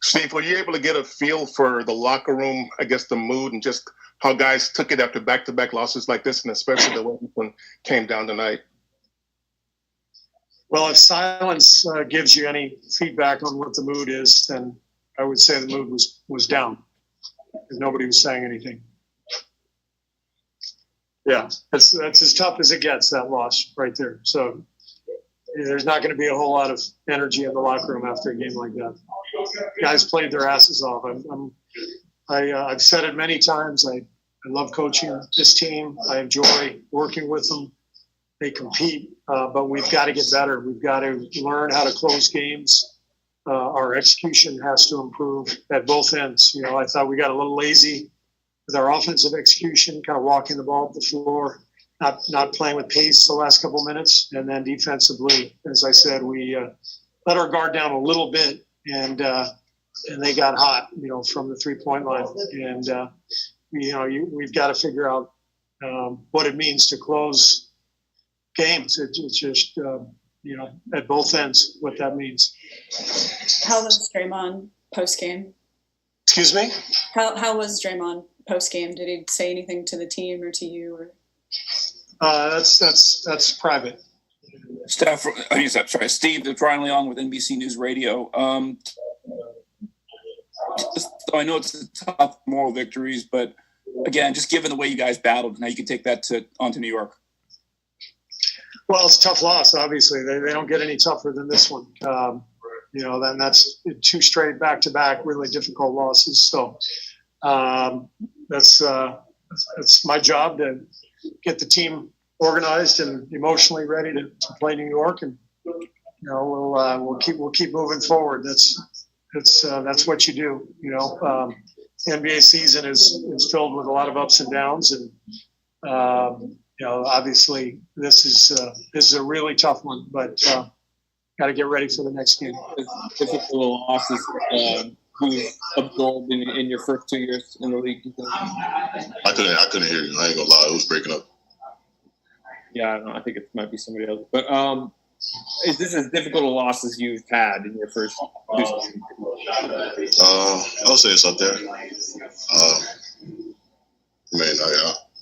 Steve, were you able to get a feel for the locker room, I guess the mood and just how guys took it after back-to-back losses like this, and especially the one came down tonight? Well, if silence gives you any feedback on what the mood is, then I would say the mood was down. Nobody was saying anything. Yeah, that's as tough as it gets, that loss right there. So there's not going to be a whole lot of energy in the locker room after a game like that. Guys played their asses off. I've said it many times. I love coaching this team. I enjoy working with them. They compete, but we've got to get better. We've got to learn how to close games. Our execution has to improve at both ends. You know, I thought we got a little lazy with our offensive execution, kind of walking the ball up the floor, not playing with pace the last couple minutes. And then defensively, as I said, we let our guard down a little bit, and they got hot, you know, from the 3-point line. And, we've got to figure out what it means to close games. It's just, at both ends, what that means. How was Draymond post-game? Excuse me? How was Draymond post-game? Did he say anything to the team or to you? Or? That's private. Steve, it's Ryan Leong with NBC News Radio. So I know it's tough moral victories, but again, just given the way you guys battled, now you can take that onto New York. Well, it's a tough loss, obviously. They don't get any tougher than this one. Then that's 2 straight back-to-back really difficult losses. So that's my job to get the team organized and emotionally ready to play New York, and we'll keep moving forward. That's what you do. The NBA season is filled with a lot of ups and downs, and obviously this is a really tough one, but got to get ready for the next game. Difficult losses you absorbed in your first 2 years in the league. I couldn't hear you. I ain't gonna lie, it was breaking up. Yeah, I don't know. I think it might be somebody else. But is this as difficult a loss as you've had in your first 2 seasons? I would say it's up there.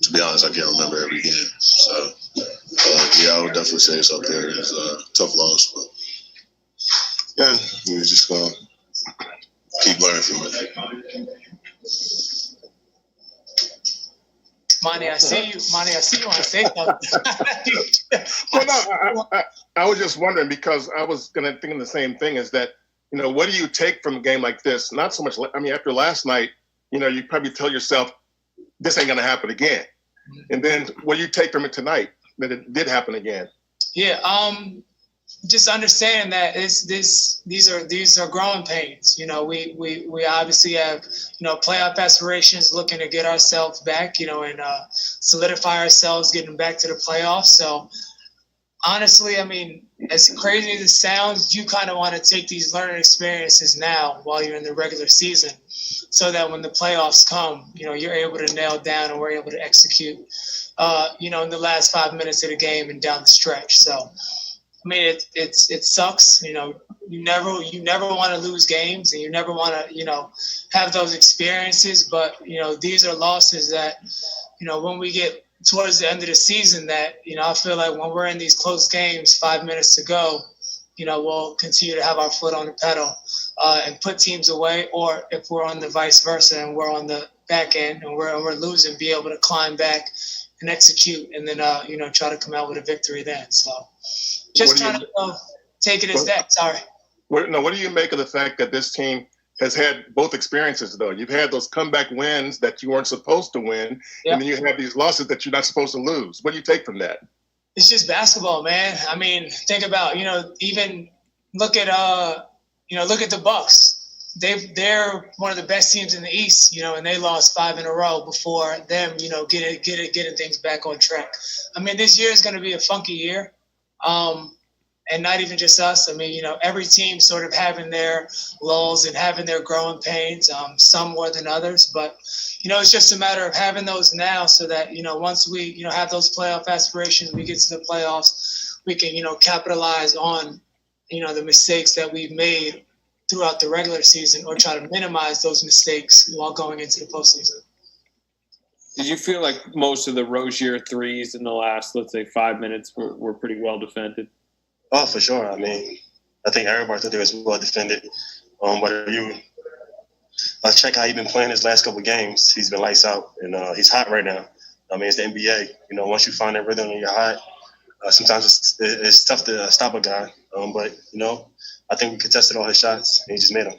To be honest, I can't remember every game. So, I would definitely say it's up there. It's a tough loss, but yeah, we're just going to keep learning from it. Monty, I see you want to say something. Well, no, I was just wondering, because I was thinking the same thing, is that, what do you take from a game like this? Not so much, after last night, you probably tell yourself, this ain't going to happen again. And then what do you take from it tonight, that it did happen again? Yeah, just understanding that these are growing pains. We obviously have playoff aspirations, looking to get ourselves back, and solidify ourselves, getting back to the playoffs. So honestly, as crazy as it sounds, you kind of want to take these learning experiences now while you're in the regular season, so that when the playoffs come, you're able to nail down and we're able to execute, in the last 5 minutes of the game and down the stretch. So, it sucks. You never want to lose games, and you never want to, have those experiences. But, these are losses that, when we get towards the end of the season, that, I feel like when we're in these close games, 5 minutes to go, we'll continue to have our foot on the pedal and put teams away. Or if we're on the vice versa and we're on the back end and we're losing, be able to climb back and execute, and then, try to come out with a victory then. So just trying to take it as that. Sorry. What do you make of the fact that this team has had both experiences, though? You've had those comeback wins that you weren't supposed to win, yep, and then you have these losses that you're not supposed to lose. What do you take from that? It's just basketball, man. Think about, even look at the Bucks. They're one of the best teams in the East, and they lost 5 in a row before them, getting things back on track. This year is going to be a funky year. And not even just us. Every team sort of having their lulls and having their growing pains, some more than others. But, it's just a matter of having those now, so that, once we, have those playoff aspirations, we get to the playoffs, we can, capitalize on, the mistakes that we've made throughout the regular season, or try to minimize those mistakes while going into the postseason. Did you feel like most of the Rozier threes in the last, let's say, 5 minutes were pretty well defended? Oh, for sure. I mean, I think everybody thought they was well defended. Whether you check how he's been playing his last couple of games, he's been lights out, and he's hot right now. I mean, it's the NBA. You know, once you find that rhythm and you're hot, sometimes it's tough to stop a guy. But, you know, I think we contested all his shots, and he just made them.